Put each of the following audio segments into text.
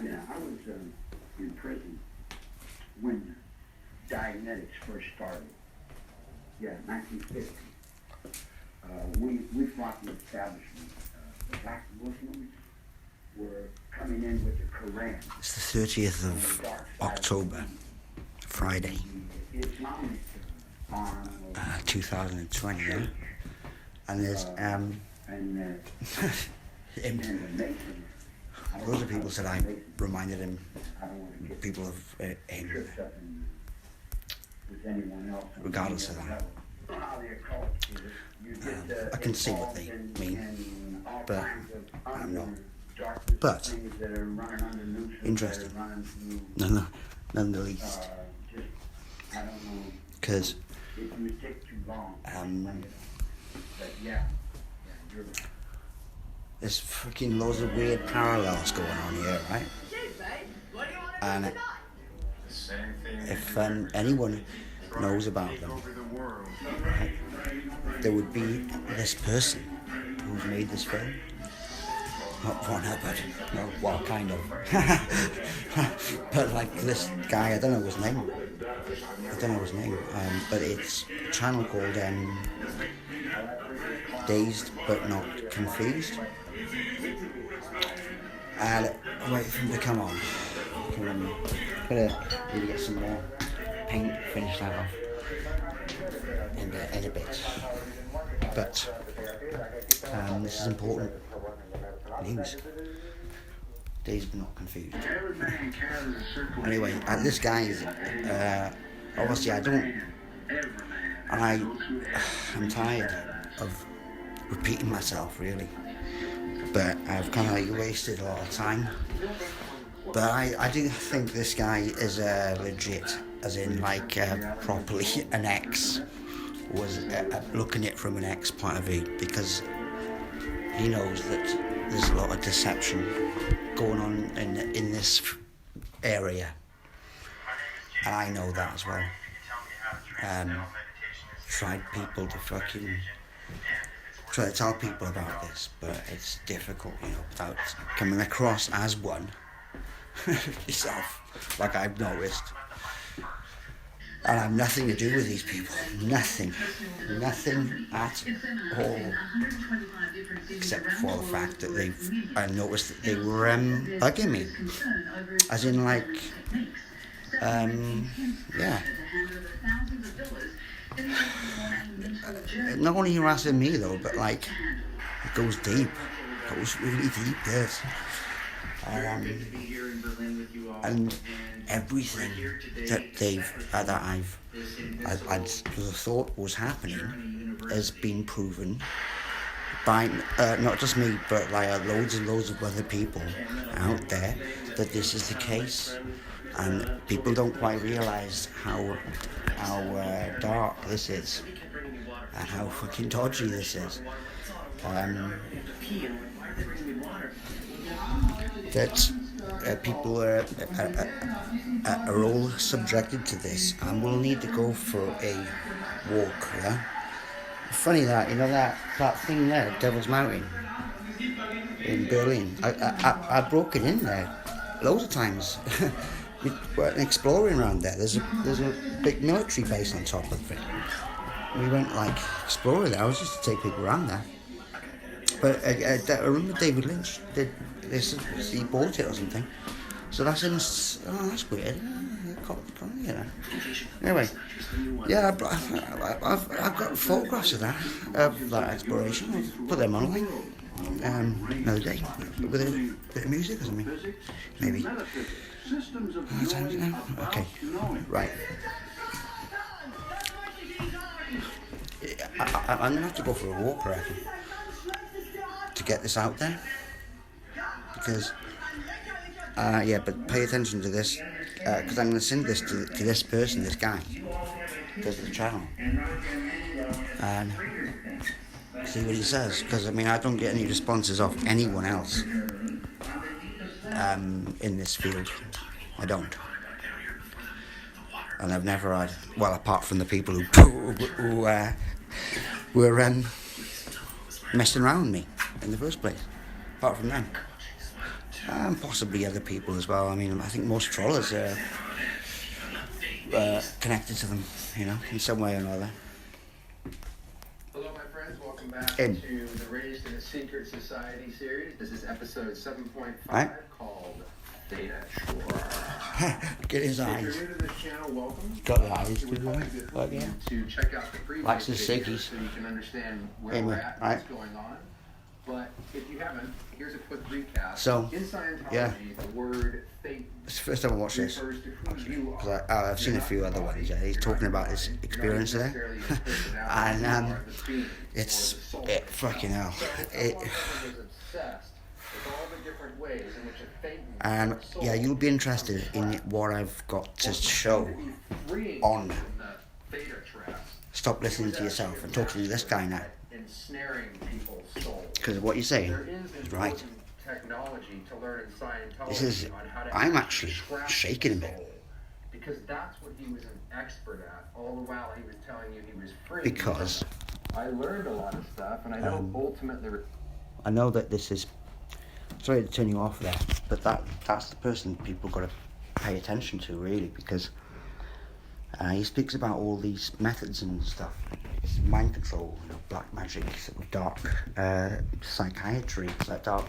Yeah, I was in prison when Dianetics first started. Yeah, 1950. We fought the establishment. The black Muslims were coming in with the Quran. It's the 30th of October, Friday, 2020, yeah? And there's, loads of people said I reminded him, people of him, regardless of that. I can see what they mean, but I'm not. But, interesting, none the least, because, there's freaking loads of weird parallels going on here, right? And if anyone knows about them, there would be this person who's made this film. Not one but no, well, kind of. But like this guy, I don't know his name. But it's a channel called Dazed But Not Confused. And wait for him to come on. Gotta really get some more paint finished that off in a bit. But this is important news. Dazed But Not Confused. Anyway, this guy is obviously I'm tired of repeating myself, really, but I've kind of wasted a lot of time. But I do think this guy is legit, as in properly an ex, was looking at it from an ex point of view, because he knows that there's a lot of deception going on in this area, and I know that as well. Tried people to try to tell people about this, but it's difficult, without coming across as one yourself, like I've noticed. And I have nothing to do with these people. Nothing at all. Except for the fact that I noticed that they were bugging me. As in not only harassing me though, but it goes deep. It goes really deep, yes. And everything that I thought was happening has been proven by not just me, but loads and loads of other people out there, that this is the case. And people don't quite realise how dark this is, and how fucking dodgy this is. That people are all subjected to this, and will need to go for a walk. Yeah. Funny that that thing there, Devil's Mountain in Berlin. I broke it in there loads of times. We went exploring around there. There's a big military base on top of it. We went exploring there. I was just to take people around there. But I remember David Lynch did this. He bought it or something. So that's that's weird. Anyway, yeah, I've got photographs of that exploration. I'll put them online another day with a bit of music or something, maybe. Okay, right. I'm gonna have to go for a walk, I reckon, to get this out there, because but pay attention to this, because I'm going to send this to this person, this guy does the channel, and see what he says, because I don't get any responses off anyone else in this field. I don't, and I've never had, well, apart from the people who were messing around with me in the first place. Apart from them, and possibly other people as well. I mean, I think most trollers are connected to them, you know, in some way or another. Hello, my friends. Welcome back In. to the Raised in a Secret Society series. This is episode 7.5 Right. called Theta Shore. Get his If eyes. you're new to this channel, welcome. Got the eyes It too, would probably right? be good But for yeah. you to check out the previous Likes his videos sickies. so you can understand where Anyway, we're at and right. what's going on. But if you haven't, here's a quick recap. So, in Scientology, yeah. the word Theta It's the first time I watched this. refers to who you Because are. I've seen a few other ones. Yeah, he's talking about his experience there, and it's fucking hell. And yeah, you'll be interested in what I've got to show on Stop Listening to Yourself and talking to this guy now. Because what you're saying is right. This is, I'm actually shaking a bit. Because that's what he was an expert at. All the while he was telling you he was free. Because I learned a lot of stuff, and I know ultimately. I know that this is, sorry to turn you off there, but that's the person people got to pay attention to really, because he speaks about all these methods and stuff. It's mind control, you know, black magic, dark psychiatry, like dark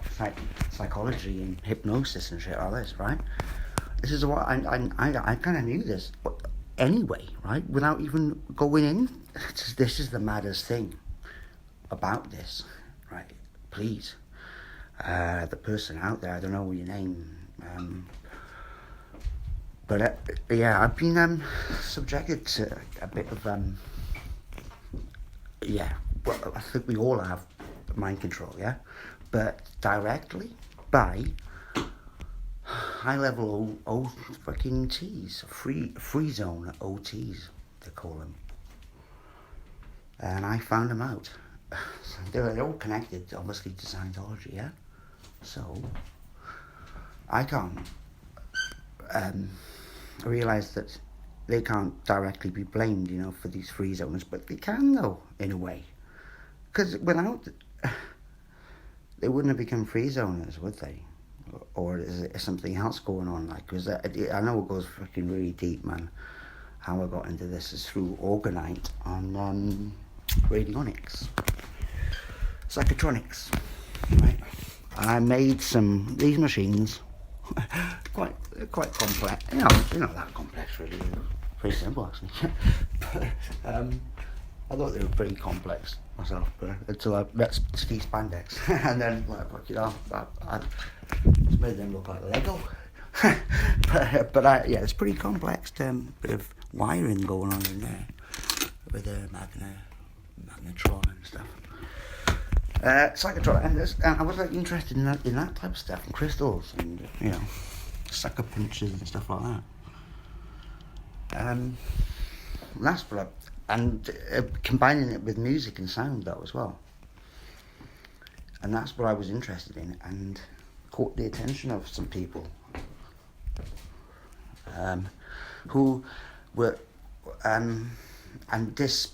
psychology and hypnosis and shit like this, right? This is what I kind of knew this, but anyway, right? Without even going in, this is the maddest thing about this, right? Please, the person out there, I don't know your name, but yeah, I've been subjected to a bit of yeah. Well, I think we all have mind control, yeah, but directly by high-level O fucking T's, free zone OTs, they call them. And I found them out. They're all connected, obviously, to Scientology, yeah? So, I can't realise that they can't directly be blamed, you know, for these free zones, but they can, though, in a way. Because without... they wouldn't have become free zoners, would they? Or is it something else going on? Like, because I know it goes fucking really deep, man. How I got into this is through Orgonite on radionics, psychotronics, right? And I made these machines, quite complex. You know, they're not that complex really. They're pretty simple actually. But I thought they were pretty complex myself, but until I met Steve Spandex, and then like, fuck it off, I just made them look like Lego. but yeah, it's pretty complex. Bit of wiring going on in there with a magnetron and stuff. Psychotron, and I was like interested in that type of stuff, and crystals, and you know, sucker punches and stuff like that. That's what combining it with music and sound though as well, and that's what I was interested in, and caught the attention of some people who were and this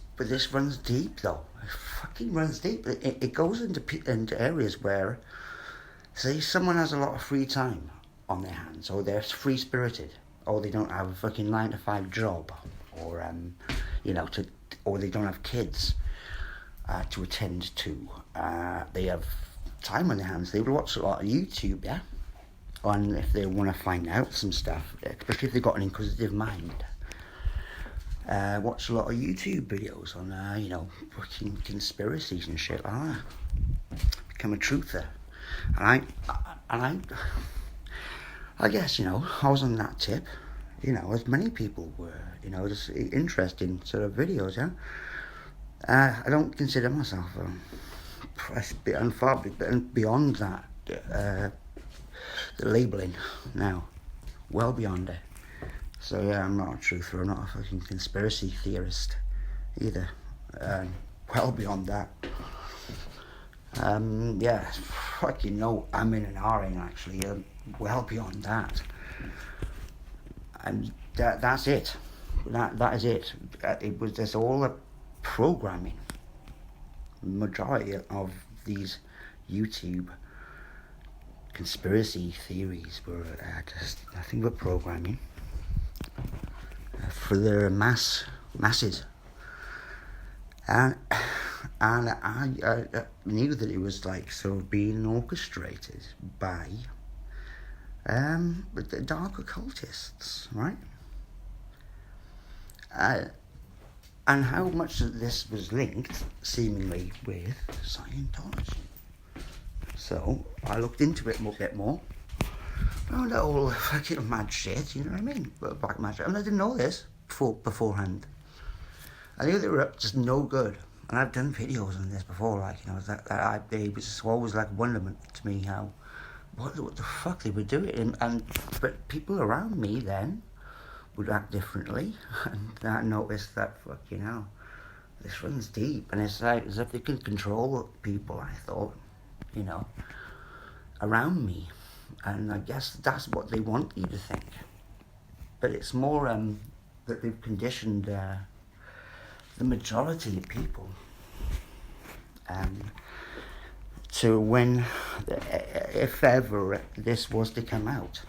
runs deep though. It fucking runs deep. It goes into areas where, say, someone has a lot of free time on their hands, or they're free spirited, or they don't have a fucking 9-to-5 job, or you know, or they don't have kids to attend to. They have time on their hands. They will watch a lot of YouTube, yeah, and if they want to find out some stuff, especially if they've got an inquisitive mind. Watch a lot of YouTube videos on, you know, fucking conspiracies and shit like that. Become a truther. And I guess, you know, I was on that tip, you know, as many people were, you know, just interesting sort of videos, yeah. I don't consider myself far beyond that, the labelling now, well beyond it. So yeah, I'm not a truther, I'm not a fucking conspiracy theorist either. Well beyond that. Yeah, fucking no, I'm in an R-ing actually, well beyond that. And that's it. That is it. There's all the programming. Majority of these YouTube conspiracy theories were just nothing but programming for the masses. And I knew that it was like sort of being orchestrated by the dark occultists, right? And how much of this was linked, seemingly, with Scientology. So I looked into it a bit more. Found out all fucking mad shit, you know what I mean? Black magic. And I didn't know this beforehand. I knew they were up to no good. And I've done videos on this before, like, you know, it was always like wonderment to me how, what the fuck they were doing. But people around me then would act differently. And I noticed that, fucking hell, this runs deep. And it's like as if they can control people, I thought, you know, around me. And I guess that's what they want you to think. But it's more that they've conditioned the majority of people to when, if ever this was to come out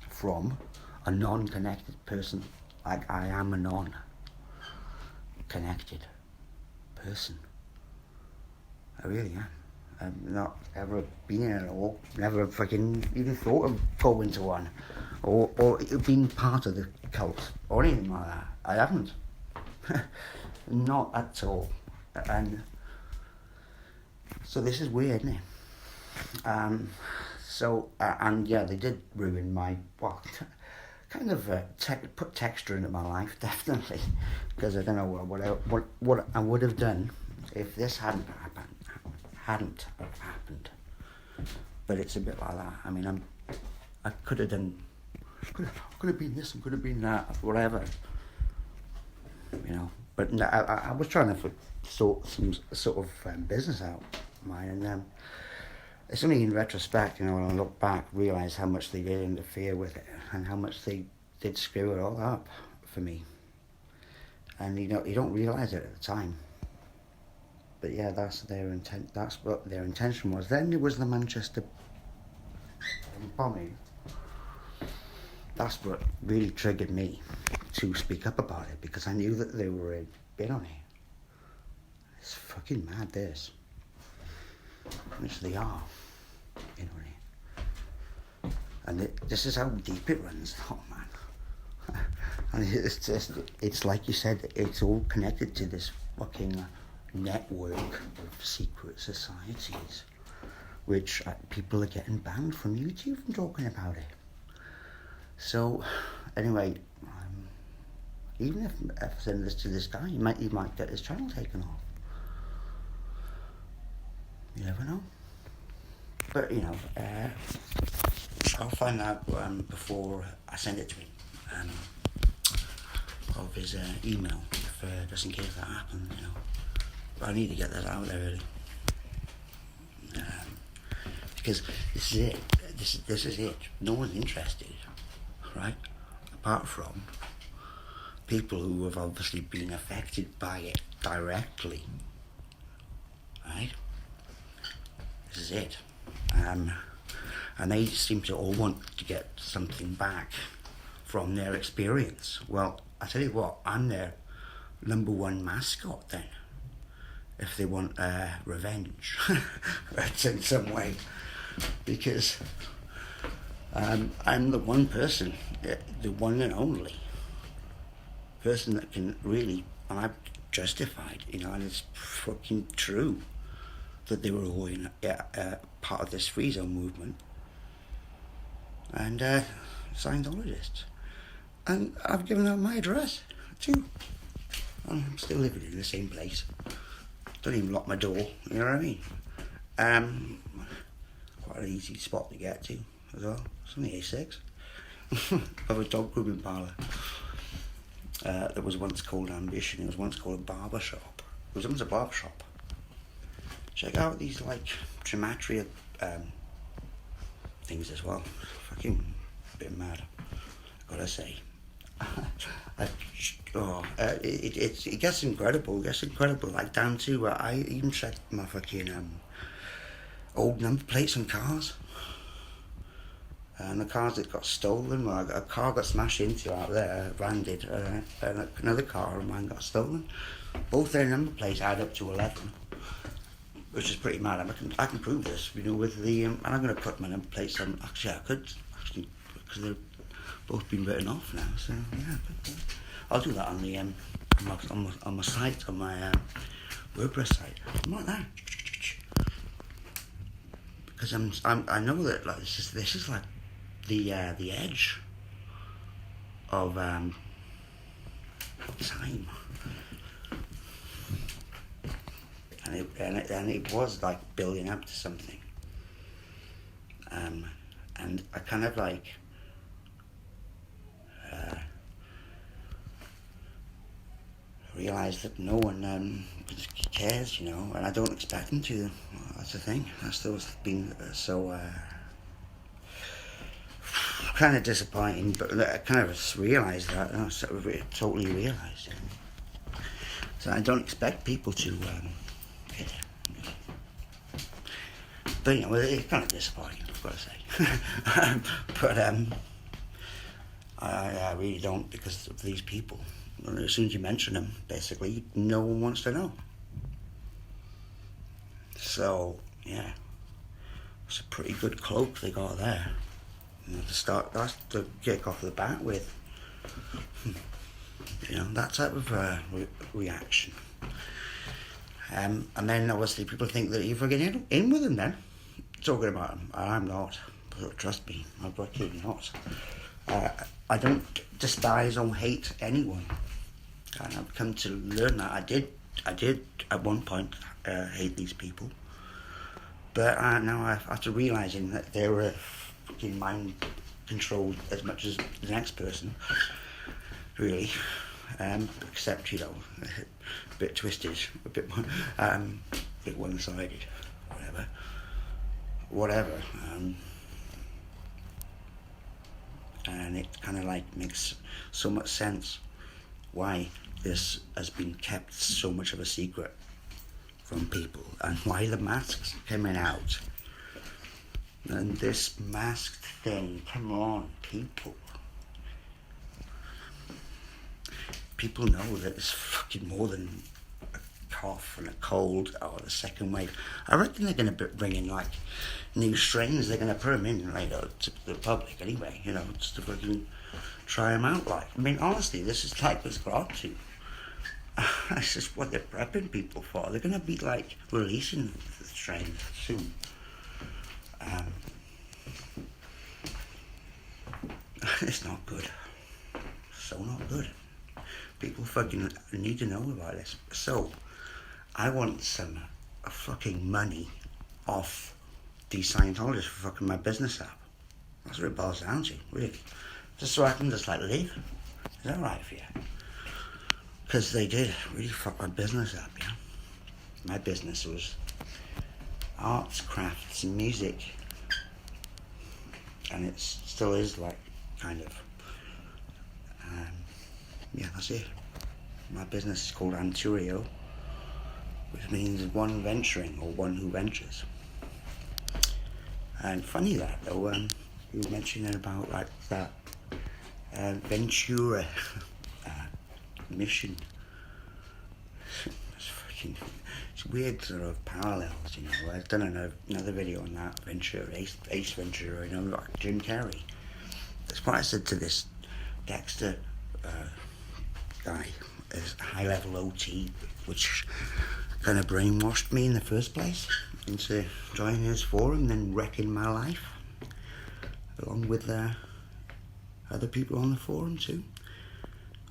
from a non-connected person, like I am a non-connected person. I really am. I've not ever been in it all, never fucking even thought of going to one, or being part of the cult, or anything like that. I haven't. Not at all. And so this is weird, isn't it? And yeah, they did ruin my, well, kind of put texture into my life, definitely, because I don't know what I would have done if this hadn't happened. But it's a bit like that. I mean, I could have done, could have been this and could have been that, whatever, you know. But no, I was trying to sort some sort of business out of mine, and it's only in retrospect, you know, when I look back, realise how much they did interfere with it and how much they did screw it all up for me. And you know, you don't realise it at the time. But yeah, that's their intent. That's what their intention was. Then there was the Manchester bombing. That's what really triggered me to speak up about it, because I knew that they were in on it. It's fucking mad, this. Which they are in on it. And this is how deep it runs. Oh man. And it's like you said, it's all connected to this fucking network of secret societies, which people are getting banned from YouTube from talking about it. So, anyway, even if I send this to this guy, he might get his channel taken off. You never know. But, you know, I'll find out before I send it to him, of his email, just in case that happens, you know. But I need to get that out there, really. Because this is it. This is it. No one's interested, right? Apart from people who have obviously been affected by it directly, right? This is it. And they seem to all want to get something back from their experience. Well, I tell you what, I'm their number one mascot then, if they want revenge in some way, because I'm the one person, the one and only person that can really, and I've justified, you know, and it's fucking true that they were all in part of this free zone movement, and Scientologists. And I've given out my address too. I'm still living in the same place. Don't even lock my door, you know what I mean? Quite an easy spot to get to as well. It's only A6. I have a dog grooming parlour that was once called Ambition. It was once called a barber shop. It was once a barber shop. Check out these like gematria things as well. Fucking bit mad, I gotta say. It gets incredible. It gets incredible. Like down to I even checked my fucking old number plates on cars. And the cars that got stolen, well, a car got smashed into out there, branded, and another car of mine got stolen. Both their number plates add up to 11, which is pretty mad. I can prove this, with the, and I'm going to put my number plates on. Actually, I could, because they've both been written off now. So yeah, I'll do that on the on my site, on my WordPress site. I'm like that, because I know that like this is like the edge of time, and it was like building up to something, and I kind of like realised that no one cares, and I don't expect them to. That's the thing. That's always been so kind of disappointing, but I kind of realised that. I totally realised it. So I don't expect people to care. But it's kind of disappointing, I've got to say. But I really don't, because of these people. And as soon as you mention them, basically, no one wants to know. So, yeah. It's a pretty good cloak they got there. That's to kick off the bat with. That type of reaction. And then obviously people think that you're getting in with them then. Talking about them. I'm not. But trust me, I'm fucking not. I don't despise or hate anyone. And I've come to learn that. I did at one point hate these people. But now after realising that they were fucking mind controlled as much as the next person, really, except a bit twisted, a bit one-sided, whatever. And it kind of like makes so much sense why this has been kept so much of a secret from people, and why the masks coming out. And this masked thing, come on, people. People know that it's fucking more than a cough and a cold or the second wave. I reckon they're going to bring in like new strains. They're going to put them in to the public anyway, just to fucking try them out. Honestly, this is like what's got to. This is what they're prepping people for. They're going to be like releasing the strain soon. It's not good. So not good. People fucking need to know about this. So, I want some fucking money off these Scientologists for fucking my business app. That's what it boils down to, really. Just so I can just live. Is that right for you? Because they did really fuck my business up, My business was arts, crafts, and music. And it still is kind of. That's it. My business is called Anturio, which means one venturing, or one who ventures. And funny that though, you were mentioning about that Ventura mission. It's weird sort of parallels, I've done another video on that Ventura, Ace Ventura, like Jim Carrey. That's what I said to this Dexter guy, is high level OT, which kind of brainwashed me in the first place into joining his forum and then wrecking my life, along with other people on the forum too,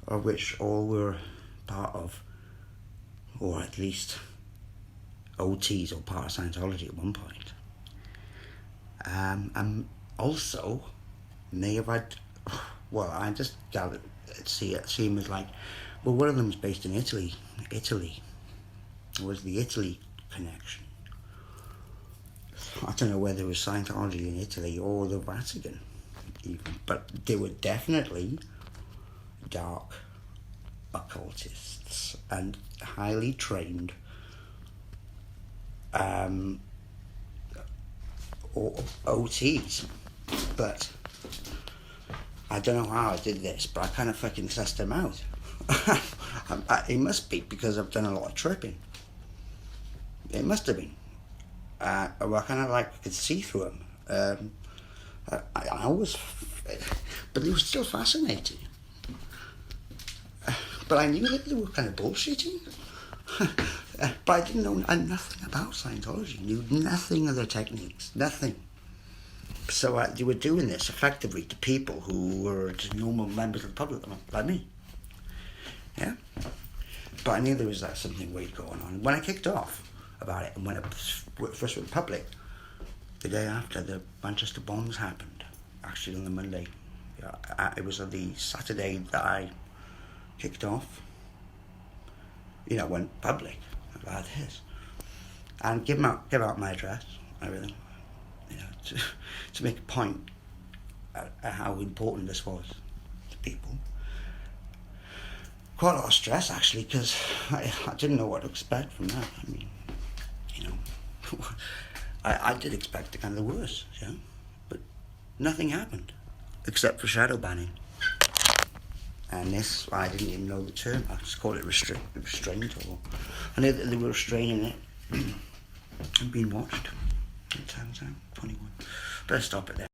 of which all were part of, or at least OTs or part of Scientology at one point. And also may have had, I just gathered, see him as one of them was based in Italy. It was the Italy connection. I don't know whether it was Scientology in Italy or the Vatican even, but they were definitely dark occultists and highly trained or OTs, But I don't know how I did this, but I kind of fucking sussed him out. It must be because I've done a lot of tripping. It must have been. I kind of like could see through him. I always, but they were still fascinating. But I knew that they were kind of bullshitting. But I didn't know nothing about Scientology. Knew nothing of their techniques. Nothing. So they were doing this effectively to people who were just normal members of the public, like me. Yeah. But I knew there was something weird going on. When I kicked off about it, and when it first went public, the day after the Manchester bombs happened, actually on the Monday, it was on the Saturday that I kicked off, went public about this, and give out my address, everything, to make a point at how important this was to people. Quite a lot of stress, actually, because I didn't know what to expect from that. I mean, I did expect the kind of the worst, but nothing happened except for shadow banning. And this, I didn't even know the term. I just called it restraint, or I knew that they were restraining it and being watched. 21. Better stop it there.